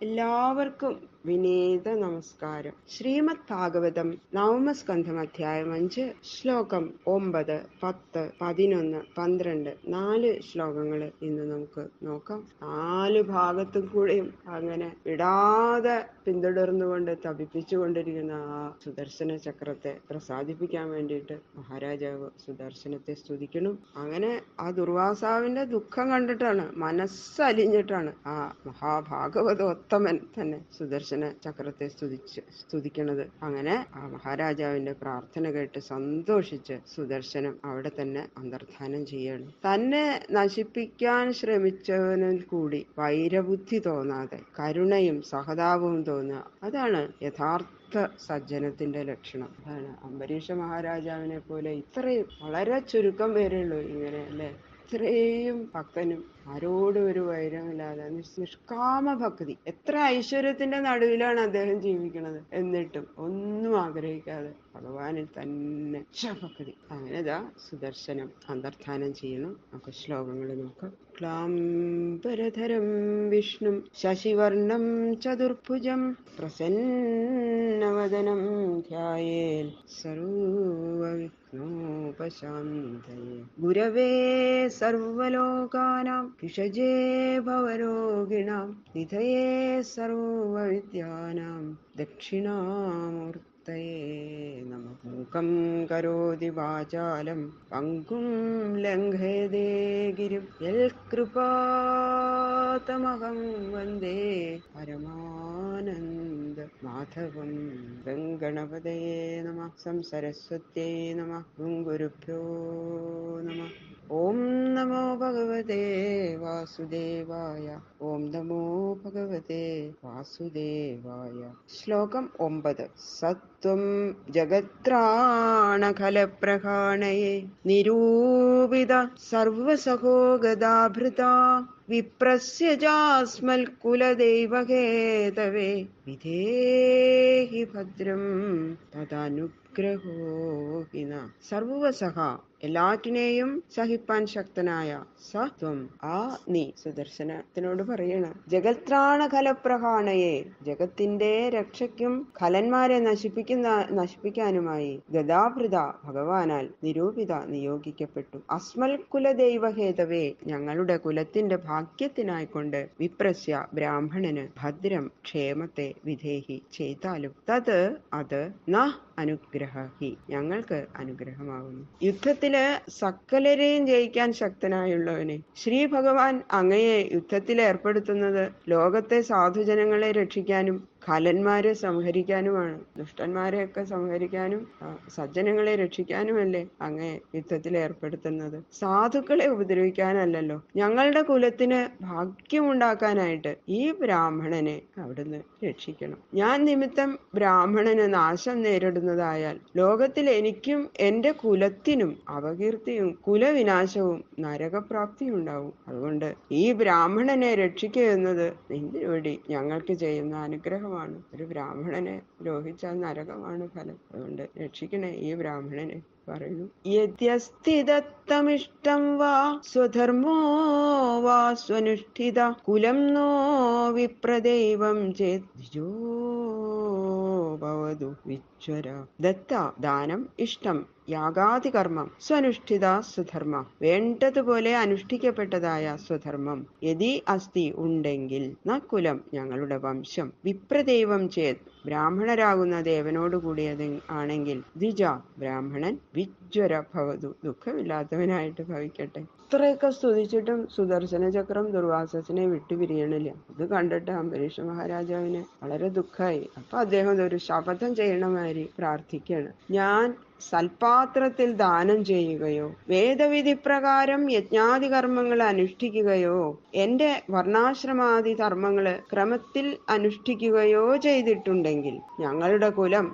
എല്ലാവർക്കും വിനീത നമസ്കാരം. ശ്രീമദ് ഭാഗവതം നവമസ്കന്ധം അധ്യായം 5 ശ്ലോകം 9, 10, 11, 12 4 ശ്ലോകങ്ങൾ ഇന്ന് നമുക്ക് നോക്കാം. 4 ഭാഗത്തും കൂടെയും അങ്ങനെ വിടാതെ പിന്തുടർന്നുകൊണ്ട് തപിപ്പിച്ചുകൊണ്ടിരിക്കുന്ന ആ സുദർശന ചക്രത്തെ പ്രസാദിപ്പിക്കാൻ വേണ്ടിയിട്ട് മഹാരാജാവ് സുദർശനത്തെ സ്തുതിക്കണം. അങ്ങനെ ആ ദുർവാസാവിന്റെ ദുഃഖം കണ്ടിട്ടാണ്, മനസ്സലിഞ്ഞിട്ടാണ് ആ മഹാഭാഗവതോത്തമൻ തന്നെ സുദർശന ചക്രത്തെ സ്തുതിക്കണത്. അങ്ങനെ ആ മഹാരാജാവിന്റെ പ്രാർത്ഥന കേട്ട് സന്തോഷിച്ച് സുദർശനം അവിടെ തന്നെ അന്തർധാനം ചെയ്യണം. തന്നെ നശിപ്പിക്കാൻ ശ്രമിച്ചവനിൽ കൂടി വൈരബുദ്ധി തോന്നാതെ കരുണയും സഹതാപവും തോന്നുക, അതാണ് യഥാർത്ഥ സജ്ജനത്തിന്റെ ലക്ഷണം. അതാണ് അംബരീഷ മഹാരാജാവിനെ പോലെ ഇത്രയും വളരെ ചുരുക്കം പേരുള്ളൂ ഇങ്ങനെ, അല്ലെ? ഇത്രയും ഭക്തനും ആരോടും ഒരു വൈരമില്ലാതെ നിഷ്കാമ ഭക്തി. എത്ര ഐശ്വര്യത്തിന്റെ നടുവിലാണ് അദ്ദേഹം ജീവിക്കുന്നത്, എന്നിട്ടും ഒന്നും ആഗ്രഹിക്കാതെ ഭഗവാനിൽ തന്നെ ഭക്തി. അങ്ങനെതാ സുദർശനം അന്തർധാനം ചെയ്യണം. നമുക്ക് ശ്ലോകങ്ങൾ നോക്കാം. ക്ലാംബരധരം വിഷ്ണും ശശിവർണം ചതുർഭുജം പ്രസന്നവദനം ധ്യായേൽ സർവവിഘ്നോപശാന്തയേ ഗുരവേ സർവലോകാനാം ഭിഷജേ ഭവരോഗിണാം നിധയേ സർവവിദ്യാനാം ദക്ഷിണാമൂർത്തയേ നമഃ. മൂകം കരോതി വാചാലം പങ്കും ലംഘയതേ ഗിരിം യൽകൃപാതമഹം വന്ദേ പരമാനന്ദ മാധവം. ഗംഗണപതയേ നമഃ. സംസരസ്വത്യൈ നമഃ. ഗുരുഭ്യോ നമഃ. ഓം നമോ ഭഗവതേ വാസുദേവായ. ഓം നമോ ഭഗവതേ വാസുദേവായ. ശ്ലോകം 9. സത്വം ജഗത്രാണഖലപ്രഹാണയേ നിരൂപിത സർവസഹോ ഗദാഭൃത വിപ്രസ്യ ജാസ്മൽകുലദൈവഹേതവേ വിധേഹി ഭദ്രം തദനുഗ്രഹോഹിന. സർവസഹ എല്ലാറ്റിനെയും സഹിപ്പാൻ ശക്തനായ സത്വം ആ നീ. സുദർശനത്തിനോട് പറയണം, ജഗത്രാണ ഖലപ്രഹാണയെ ജഗത്തിന്റെ രക്ഷയ്ക്കും ഖലന്മാരെ നശിപ്പിക്കാനുമായി ഗദാഭൃത ഭഗവാനാൽ നിരൂപിത നിയോഗിക്കപ്പെട്ടു. അസ്മൽ കുലദൈവഹേതവേ ഞങ്ങളുടെ കുലത്തിന്റെ ഭാഗ്യത്തിനായിക്കൊണ്ട് വിപ്രസ്യ ബ്രാഹ്മണന് ഭദ്രം ക്ഷേമത്തെ വിധേഹി ചെയ്താലും തത് അത് ന അനുഗ്രഹി ഞങ്ങൾക്ക് അനുഗ്രഹമാകുന്നു. യുദ്ധത്തില് സകലരെയും ജയിക്കാൻ ശക്തനായുള്ളവനെ ശ്രീ ഭഗവാൻ അങ്ങയെ യുദ്ധത്തിൽ ഏർപ്പെടുത്തുന്നത് ലോകത്തെ സാധുജനങ്ങളെ രക്ഷിക്കാനും ഖലന്മാരെ സംഹരിക്കാനുമാണ്. ദുഷ്ടന്മാരെയൊക്കെ സംഹരിക്കാനും സജ്ജനങ്ങളെ രക്ഷിക്കാനുമല്ലേ അങ്ങയെ യുദ്ധത്തിൽ ഏർപ്പെടുത്തുന്നത്. സാധുക്കളെ ഉപദ്രവിക്കാനല്ലല്ലോ. ഞങ്ങളുടെ കുലത്തിന് ഭാഗ്യമുണ്ടാക്കാനായിട്ട് ഈ ബ്രാഹ്മണനെ അവിടുന്ന് രക്ഷിക്കണം. ഞാൻ നിമിത്തം ബ്രാഹ്മണന് നാശം നേരിടുന്നതായാൽ ലോകത്തിൽ എനിക്കും എന്റെ കുലത്തിനും അപകീർത്തിയും കുലവിനാശവും നരകപ്രാപ്തിയും ഉണ്ടാവും. അതുകൊണ്ട് ഈ ബ്രാഹ്മണനെ രക്ഷിക്കുക എന്നത് നിന്റെ വഴി ഞങ്ങൾക്ക് ചെയ്യുന്ന അനുഗ്രഹം. ഒരു ബ്രാഹ്മണനെ ദ്രോഹിച്ചാൽ നരകമാണ് ഫലം. അതുകൊണ്ട് രക്ഷിക്കണേ ഈ ബ്രാഹ്മണനെ പറയുന്നു. യദ്യസ്തിദത്തമിഷ്ടം വാ സ്വധർമ്മോ വാ സ്വനുഷ്ഠിത കുലം നോ വിപ്രദൈവം ചേദ്ജോ ഭവതു വിച്വര. ദത്ത ദാനം, ഇഷ്ടം യാഗാദി കർമ്മം, സ്വനുഷ്ഠിത സ്വധർമ്മ വേണ്ടതുപോലെ അനുഷ്ഠിക്കപ്പെട്ടതായ സ്വധർമ്മം, യതി അസ്തി ഉണ്ടെങ്കിൽ, ന കുലം ഞങ്ങളുടെ വംശം, വിപ്രദൈവം ചേത് ബ്രാഹ്മണരാകുന്ന ദേവനോട് കൂടിയത് ആണെങ്കിൽ, ദ്വിജ ബ്രാഹ്മണൻ, വിജ്വര ഭവതു ദുഃഖമില്ലാത്തവനായിട്ട് ഭവിക്കട്ടെ. ഇത്രയൊക്കെ സ്തുതിച്ചിട്ടും സുദർശന ചക്രം ദുർവാസസിനെ വിട്ടുപിരിയണില്ല. ഇത് കണ്ടിട്ട് അംബരീഷ മഹാരാജാവിന് വളരെ ദുഃഖമായി. അപ്പൊ അദ്ദേഹം ഒരു ശപഥം ചെയ്യണമാതിരി പ്രാർത്ഥിക്കുകയാണ്. ഞാൻ സൽപാത്രത്തിൽ ദാനം ചെയ്യുകയോ വേദവിധി പ്രകാരം യജ്ഞാദി കർമ്മങ്ങൾ അനുഷ്ഠിക്കുകയോ എന്റെ വർണ്ണാശ്രമാദി ധർമ്മങ്ങള് ക്രമത്തിൽ അനുഷ്ഠിക്കുകയോ ചെയ്തിട്ടുണ്ടെങ്കിൽ ഞങ്ങളുടെ കുലം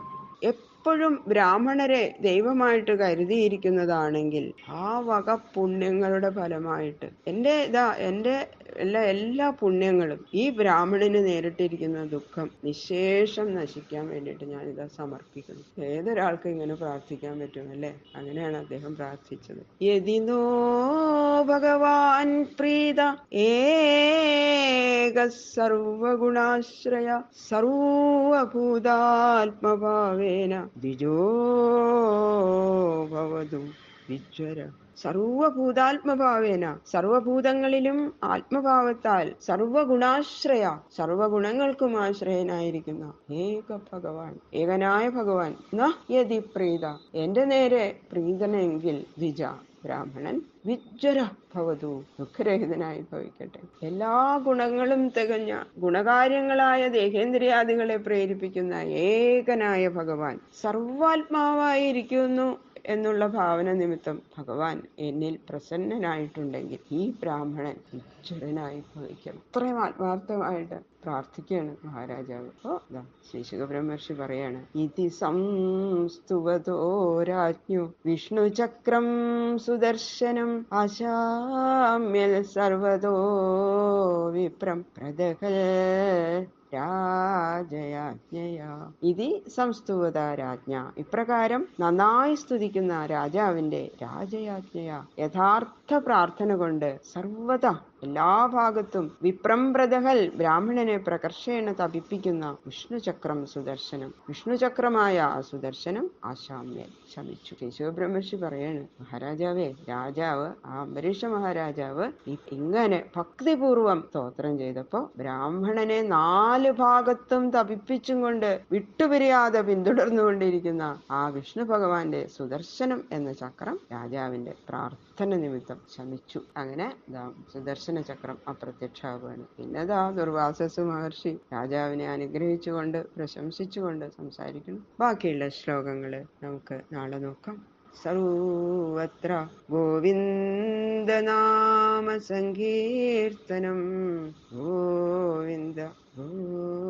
അപ്പോഴും ബ്രാഹ്മണരെ ദൈവമായിട്ട് കരുതിയിരിക്കുന്നതാണെങ്കിൽ ആ വക പുണ്യങ്ങളുടെ ഫലമായിട്ട് എന്റെ എല്ലാ പുണ്യങ്ങളും ഈ ബ്രാഹ്മണന് നേരിട്ടിരിക്കുന്ന ദുഃഖം നിശേഷം നശിക്കാൻ വേണ്ടിയിട്ട് ഞാനിതാ സമർപ്പിക്കുന്നു. ഏതൊരാൾക്കും ഇങ്ങനെ പ്രാർത്ഥിക്കാൻ പറ്റും അല്ലേ? അങ്ങനെയാണ് അദ്ദേഹം പ്രാർത്ഥിച്ചത്. യതിനോ ഭഗവാൻ പ്രീത ഏക സർവഗുണാശ്രയ സർവഭൂതാത്മഭാവേന ദ്വിജോ ഭവതു വിജ്വര. സർവഭൂതാത്മഭാവേന, സർവഭൂതങ്ങളിലും ആത്മഭാവത്താൽ, സർവഗുണാശ്രയ, സർവഗുണങ്ങൾക്കും ആശ്രയനായിരിക്കുന്ന ഏക ഭഗവാൻ, ഏകനായ ഭഗവാൻ. ന യതി പ്രീത, എന്റെ നേരെ പ്രീതനെങ്കിൽ ദ്വിജ, ബ്രാഹ്മണൻ, വിജ്വര ഭവതു, ദുഃഖരഹിതനായി ഭവിക്കട്ടെ. എല്ലാ ഗുണങ്ങളും തികഞ്ഞ ഗുണകാര്യങ്ങളായ ദേഹേന്ദ്രിയാദികളെ പ്രേരിപ്പിക്കുന്ന ഏകനായ ഭഗവാൻ സർവാത്മാവായിരിക്കുന്നു എന്നുള്ള ഭാവന നിമിത്തം ഭഗവാൻ എന്നിൽ പ്രസന്നനായിട്ടുണ്ടെങ്കിൽ ഈ ബ്രാഹ്മണൻ വിജ്വരനായി ഭവിക്കണം. അത്രയും ആത്മാർത്ഥമായിട്ട് പ്രാർത്ഥിക്കുകയാണ് മഹാരാജാവ്. ശ്രീശുക ബ്രഹ്മർഷി പറയാണ്, ഇതി സംസ്തുവതോ രാജ്ഞോ വിഷ്ണുചക്രം സുദർശനം ആശാമ്യൽ സർവതോ വിപ്രം പ്രദഹൽ രാജയാജ്ഞയാ. ഇതി സംസ്തുവത രാജ്ഞ, ഇപ്രകാരം നന്നായി സ്തുതിക്കുന്ന രാജാവിന്റെ രാജയാജ്ഞയാ, യഥാർത്ഥ പ്രാർത്ഥന കൊണ്ട് സർവത എല്ലാ ഭാഗത്തും വിപ്രം പ്രദഹൽ, ബ്രാഹ്മണനെ പ്രകർഷേണ തപിപ്പിക്കുന്ന വിഷ്ണുചക്രം സുദർശനം, വിഷ്ണുചക്രമായ ആ സുദർശനം ആശാമ്യൻ ശമിച്ചു. ശിവബ്രഹ്മർഷി പറയാണ്, മഹാരാജാവേ, രാജാവ് ആ അംബരീഷ മഹാരാജാവ് ഇങ്ങനെ ഭക്തിപൂർവം സ്തോത്രം ചെയ്തപ്പോ ബ്രാഹ്മണനെ 4 ഭാഗത്തും തപിപ്പിച്ചും കൊണ്ട് വിട്ടുപിരിയാതെ പിന്തുടർന്നുകൊണ്ടിരിക്കുന്ന ആ വിഷ്ണു ഭഗവാന്റെ സുദർശനം എന്ന ചക്രം രാജാവിന്റെ പ്രാർത്ഥന നിമിത്തം ശമിച്ചു. അങ്ങനെ സുദർശന ചക്രം അപ്രത്യക്ഷമാവുകയാണ്. പിന്നെതാ ദുർവാസസ് മഹർഷി രാജാവിനെ അനുഗ്രഹിച്ചുകൊണ്ട് പ്രശംസിച്ചുകൊണ്ട് സംസാരിക്കുന്നു. ബാക്കിയുള്ള ശ്ലോകങ്ങള് നമുക്ക് നാളെ നോക്കാം. സർവത്ര ഗോവിന്ദനാമ സങ്കീർത്തനം, ഗോവിന്ദ ഗോവിന്ദ.